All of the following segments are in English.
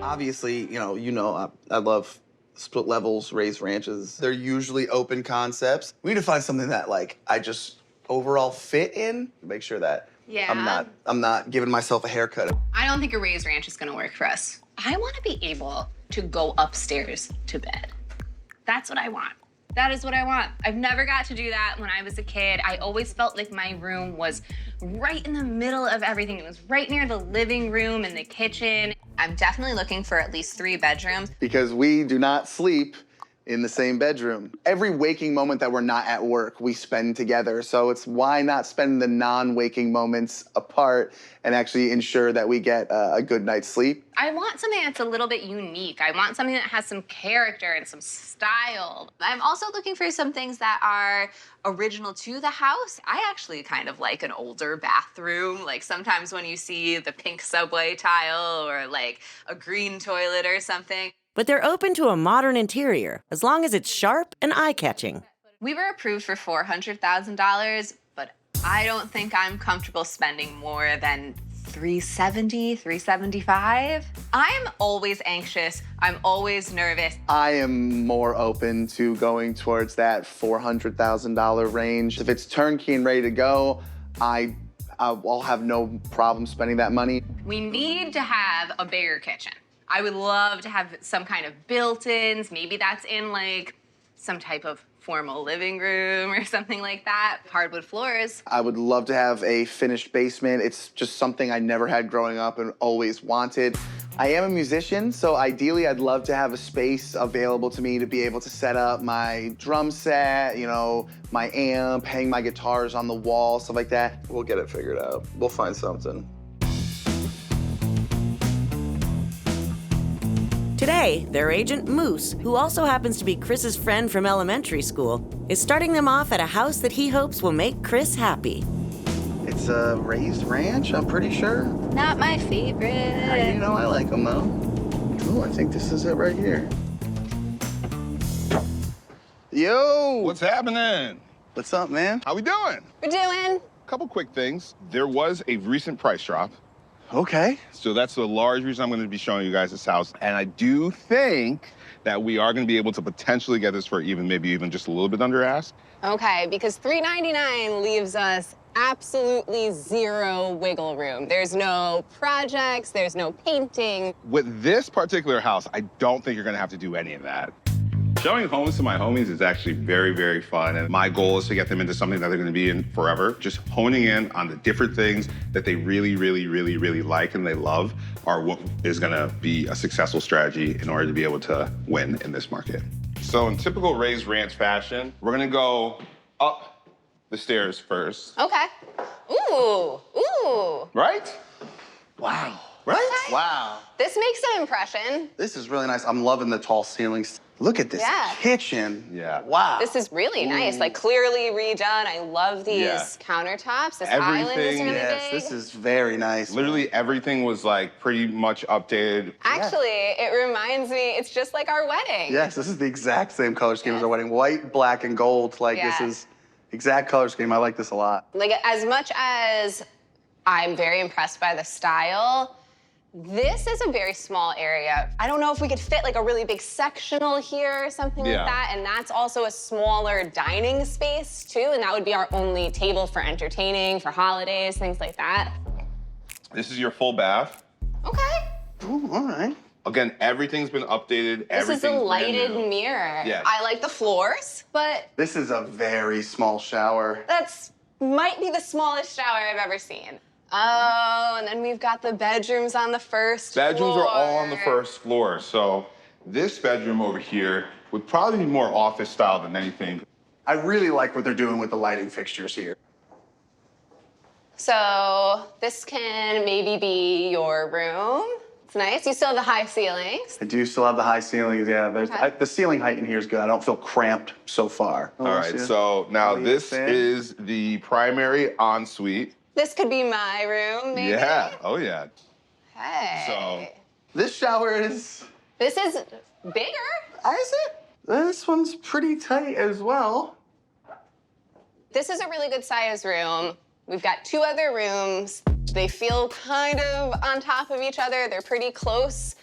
Obviously, I love split levels, raised ranches. They're usually open concepts. We need to find something that I just overall fit in. Make sure that I'm not giving myself a haircut. I don't think a raised ranch is gonna work for us. I wanna be able to go upstairs to bed. That's what I want. That is what I want. I've never got to do that when I was a kid. I always felt like my room was right in the middle of everything. It was right near the living room and the kitchen. I'm definitely looking for at least 3 bedrooms. Because we do not sleep in the same bedroom. Every waking moment that we're not at work, we spend together. So it's why not spend the non-waking moments apart and actually ensure that we get a good night's sleep. I want something that's a little bit unique. I want something that has some character and some style. I'm also looking for some things that are original to the house. I actually kind of like an older bathroom. Like sometimes when you see the pink subway tile or like a green toilet or something. But they're open to a modern interior, as long as it's sharp and eye-catching. We were approved for $400,000, but I don't think I'm comfortable spending more than $370,000, $375,000. I'm always anxious. I'm always nervous. I am more open to going towards that $400,000 range. If it's turnkey and ready to go, I'll have no problem spending that money. We need to have a bigger kitchen. I would love to have some kind of built-ins. Maybe that's in like some type of formal living room or something like that. Hardwood floors. I would love to have a finished basement. It's just something I never had growing up and always wanted. I am a musician, so ideally I'd love to have a space available to me to be able to set up my drum set, my amp, hang my guitars on the wall, stuff like that. We'll get it figured out. We'll find something. Today, their agent, Moose, who also happens to be Chris's friend from elementary school, is starting them off at a house that he hopes will make Chris happy. It's a raised ranch, I'm pretty sure. Not my favorite. I like them, though. Oh, I think this is it right here. Yo! What's happening? What's up, man? How we doing? We're doing. Couple quick things. There was a recent price drop. Okay. So that's the large reason I'm going to be showing you guys this house. And I do think that we are going to be able to potentially get this for maybe even just a little bit under ask. Okay, because $399 leaves us absolutely zero wiggle room. There's no projects, there's no painting. With this particular house, I don't think you're going to have to do any of that. Showing homes to my homies is actually very, very fun. And my goal is to get them into something that they're going to be in forever. Just honing in on the different things that they really, really, really, really like and they love are what is going to be a successful strategy in order to be able to win in this market. So in typical raised ranch fashion, we're going to go up the stairs first. Okay. Ooh, ooh. Right? Wow. Right? Okay. Wow. This makes an impression. This is really nice. I'm loving the tall ceilings. Look at this kitchen. Yeah. Wow. This is really nice, like clearly redone. I love these countertops. This island is really big. This is very nice. Literally everything was like pretty much updated. Actually, it reminds me, it's just like our wedding. Yes, this is the exact same color scheme as our wedding. White, black, and gold. This is exact color scheme. I like this a lot. Like as much as I'm very impressed by the style, this is a very small area. I don't know if we could fit like a really big sectional here or something like that. And that's also a smaller dining space too. And that would be our only table for entertaining, for holidays, things like that. This is your full bath. Okay. Ooh, all right. Again, everything's been updated. This is a lighted mirror. Yeah. I like the floors, but This is a very small shower. that's might be the smallest shower I've ever seen. Oh, and then we've got the bedrooms on the first floor. Bedrooms are all on the first floor. So this bedroom over here would probably be more office style than anything. I really like what they're doing with the lighting fixtures here. So this can maybe be your room. It's nice. You still have the high ceilings. I do still have the high ceilings, yeah. The ceiling height in here is good. I don't feel cramped so far. All right, so now this is the primary ensuite. This could be my room, maybe. Yeah, oh yeah. Hey. So this shower is... This is bigger. Is it? This one's pretty tight as well. This is a really good size room. We've got 2 other rooms. They feel kind of on top of each other. They're pretty close.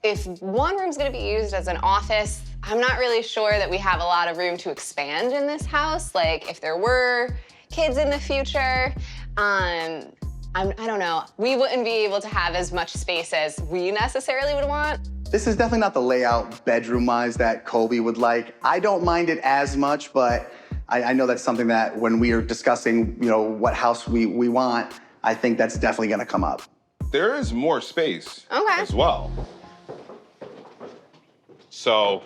If one room's gonna be used as an office, I'm not really sure that we have a lot of room to expand in this house. Like, if there were kids in the future, I don't know. We wouldn't be able to have as much space as we necessarily would want. This is definitely not the layout bedroom-wise that Colby would like. I don't mind it as much, but I know that's something that when we are discussing, you know, what house we want, I think that's definitely gonna come up. There is more space Okay. as well. So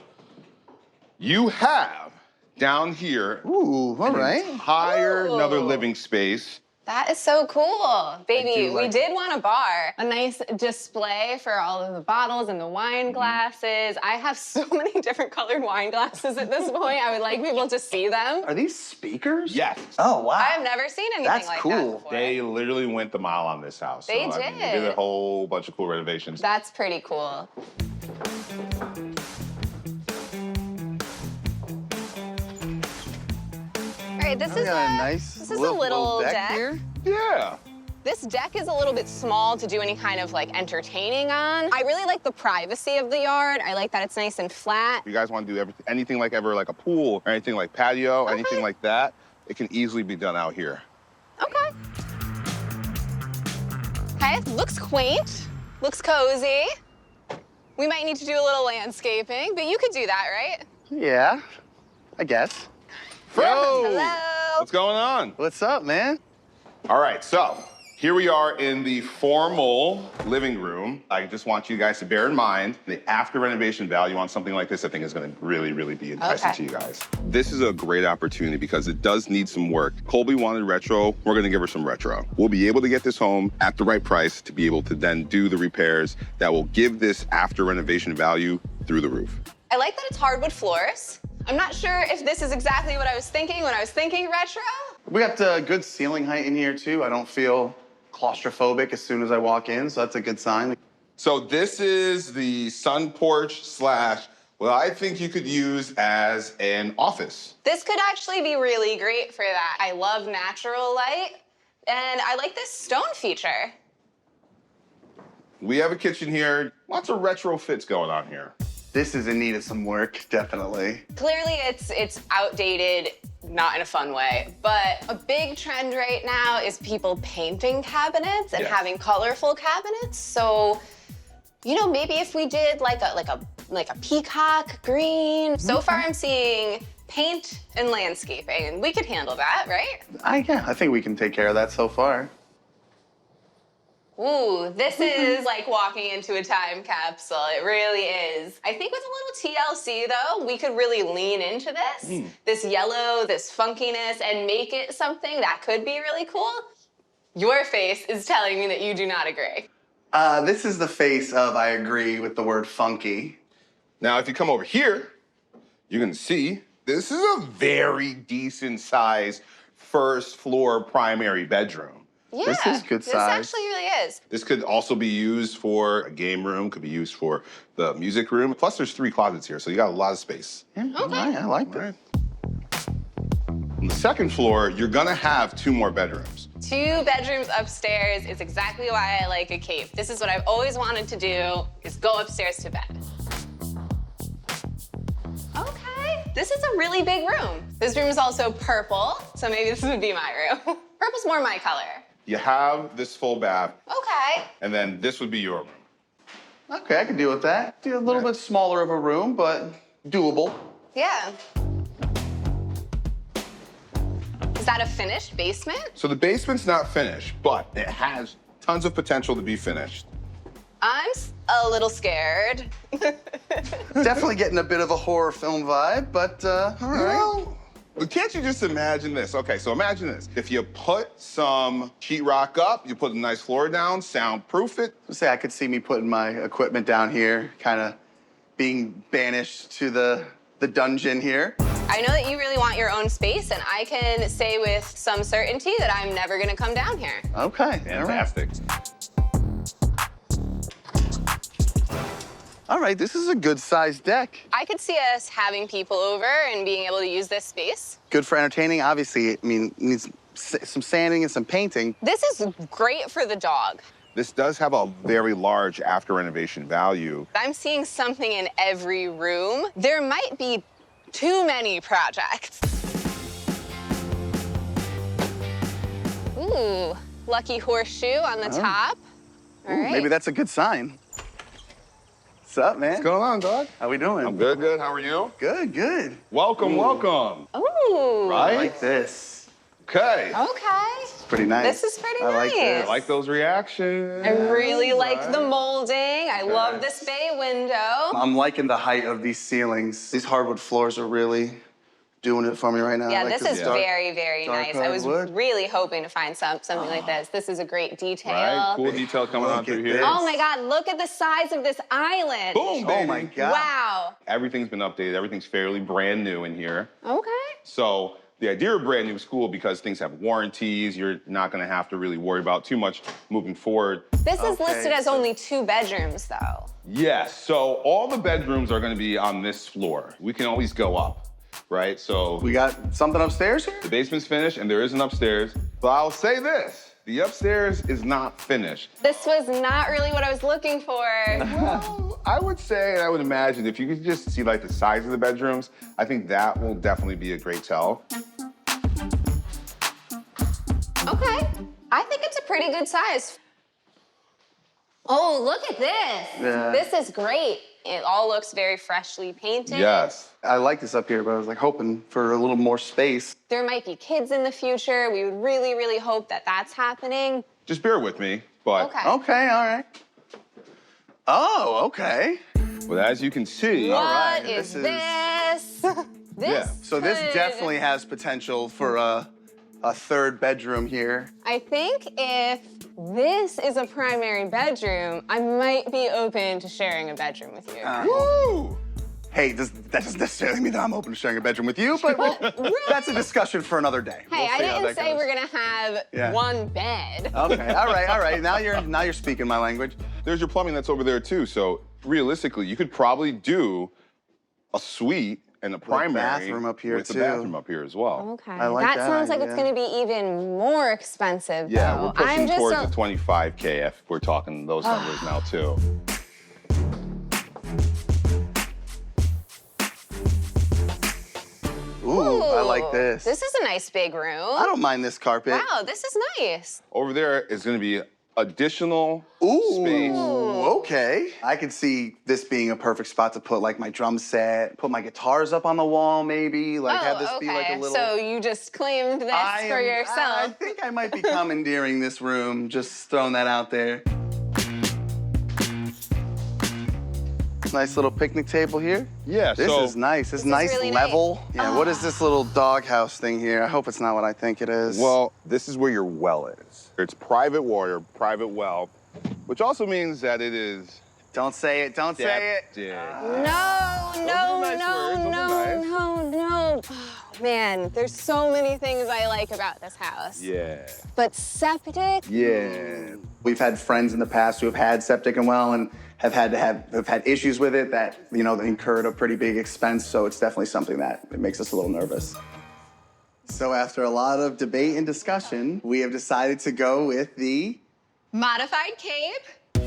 you have down here Ooh, all right. another living space. That is so cool. Baby, we like- did want a bar. A nice display for all of the bottles and the wine glasses. I have so many different colored wine glasses at this point. I would like people to see them. Are these speakers? Yes. Oh, wow. I've never seen anything That's like cool. that before. They literally went the mile on this house. They I mean, they did. did a whole bunch of cool renovations. That's pretty cool. All right, this We is got a nice this is a little deck. here. Yeah. This deck is a little bit small to do any kind of like entertaining on. I really like the privacy of the yard. I like that it's nice and flat. If you guys want to do anything like ever like a pool or anything like patio, anything like that, it can easily be done out here. Okay. Okay, looks quaint, looks cozy. We might need to do a little landscaping, but you could do that, right? Yeah, I guess. Yo! Hello. What's going on? What's up, man? All right, so here we are in the formal living room. I just want you guys to bear in mind the after renovation value on something like this, I think is gonna really, really be enticing to you guys. This is a great opportunity because it does need some work. Colby wanted retro, we're gonna give her some retro. We'll be able to get this home at the right price to be able to then do the repairs that will give this after renovation value through the roof. I like that it's hardwood floors. I'm not sure if this is exactly what I was thinking when I was thinking retro. We got good ceiling height in here, too. I don't feel claustrophobic as soon as I walk in, so that's a good sign. So this is the sun porch slash, well, I think you could use as an office. This could actually be really great for that. I love natural light, and I like this stone feature. We have a kitchen here, lots of retrofits going on here. This is in need of some work, definitely. Clearly, it's outdated, not in a fun way, but a big trend right now is people painting cabinets and Yes. having colorful cabinets. So, you know, maybe if we did like a peacock green. So far, I'm seeing paint and landscaping, and we could handle that, right? Yeah, I think we can take care of that so far. Ooh, this is like walking into a time capsule. It really is. I think with a little TLC though, we could really lean into this, this yellow, this funkiness, and make it something that could be really cool. Your face is telling me that you do not agree. This is the face of I agree with the word funky. Now, if you come over here, you can see this is a very decent size first floor primary bedroom. Yeah, This is good This size. actually really is. This could also be used for a game room, could be used for the music room. Plus, there's 3 closets here, so you got a lot of space. Yeah, all right, I like that. Right. On the second floor, you're gonna have 2 more bedrooms. 2 bedrooms upstairs is exactly why I like a cape. This is what I've always wanted to do, is go upstairs to bed. Okay, this is a really big room. This room is also purple, so maybe this would be my room. Purple's more my color. You have this full bath, Okay. and then this would be your room. Okay, I can deal with that. A little bit smaller of a room, but doable. Yeah. Is that a finished basement? So the basement's not finished, but it has tons of potential to be finished. I'm a little scared. Definitely getting a bit of a horror film vibe, but all right. Well, can't you just imagine this? Okay, so imagine this. If you put some sheetrock up, you put a nice floor down, soundproof it. Say I could see me putting my equipment down here, kind of being banished to the dungeon here. I know that you really want your own space, and I can say with some certainty that I'm never gonna come down here. Okay, all right. Fantastic. All right, this is a good-sized deck. I could see us having people over and being able to use this space. Good for entertaining. Obviously, I mean, needs some sanding and some painting. This is great for the dog. This does have a very large after renovation value. I'm seeing something in every room. There might be too many projects. Ooh, lucky horseshoe on the top. All right. Maybe that's a good sign. What's up, man? What's going on, dog? How we doing? I'm good, good. How are you? Good, good. Welcome, welcome. Ooh. Right? I like this. Okay. Okay. It's pretty nice. This is pretty I like nice. this. I like those reactions. I really like the molding. I love this bay window. I'm liking the height of these ceilings. These hardwood floors are really doing it for me right now. I Yeah, like this is dark- very, very dark nice. I was hardwood. really hoping to find something like this. This is a great detail. Right? Cool detail coming Look on through at here. this. Oh my God, look at the size of this island. Boom, baby. Oh my God. Wow. Everything's been updated. Everything's fairly brand new in here. Okay. So the idea of brand new is cool because things have warranties. You're not going to have to really worry about too much moving forward. This is Okay, listed as so- only 2 bedrooms, though. Yes. So all the bedrooms are going to be on this floor. We can always go up, right? So We got something upstairs here? the basement's finished and there is an upstairs. But I'll say this, the upstairs is not finished. This was not really what I was looking for. Well, I would say, and I would imagine, if you could just see like the size of the bedrooms, I think that will definitely be a great tell. Okay. I think it's a pretty good size. Oh, look at this. Yeah. This is great. It all looks very freshly painted. Yes. I like this up here, but I was like hoping for a little more space. There might be kids in the future. We would really, really hope that that's happening. Just bear with me, but Okay. Okay, all right. Oh, okay. but as you can see, What right, is this this? This. Yeah. So this could- definitely has potential for a 3rd bedroom here. I think if this is a primary bedroom, I might be open to sharing a bedroom with you. woo! Hey, that doesn't necessarily mean that I'm open to sharing a bedroom with you, but that's a discussion for another day. Hey, We'll I see how didn't that say goes. we're gonna have Yeah. one bed. Okay, all right. Now you're speaking my language. There's your plumbing that's over there too. So realistically, you could probably do a suite and a primary bathroom up here, with the too. bathroom up here as well. Okay. I like that sounds like it's idea. gonna be even more expensive. Yeah, though. we're pushing I'm just towards a- the 25K if we're talking those numbers now too. Ooh, I like this. This is a nice big room. I don't mind this carpet. Wow, this is nice. Over there is going to be additional Ooh, space. okay. I could see this being a perfect spot to put like my drum set, put my guitars up on the wall maybe, like have this okay. be like a little... So you just claimed this for I yourself. think I might be commandeering this room, just throwing that out there. Nice little picnic table here. Yeah, This so is nice. This is nice really nice. level. Yeah, what is this little doghouse thing here? I hope it's not what I think it is. well, this is where your well is. It's private water, private well, which also means that it is don't say it. Don't say it. septic. No, nice words, those are nice. no. Oh, man, there's so many things I like about this house. Yeah. But septic? Yeah. We've had friends in the past who have had septic and well and have had issues with it that, you know, they incurred a pretty big expense. So it's definitely something that it makes us a little nervous. So after a lot of debate and discussion, we have decided to go with the Modified Cape.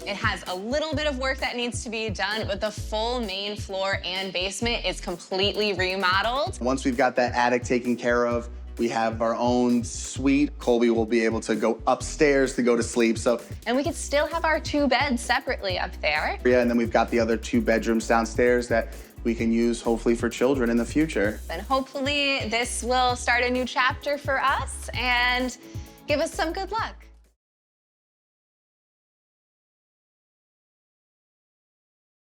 It has a little bit of work that needs to be done, but the full main floor and basement is completely remodeled. Once we've got that attic taken care of, we have our own suite. Colby will be able to go upstairs to go to sleep. So, And we could still have our 2 beds separately up there. yeah, and then we've got the other 2 bedrooms downstairs that we can use hopefully for children in the future. And hopefully this will start a new chapter for us and give us some good luck.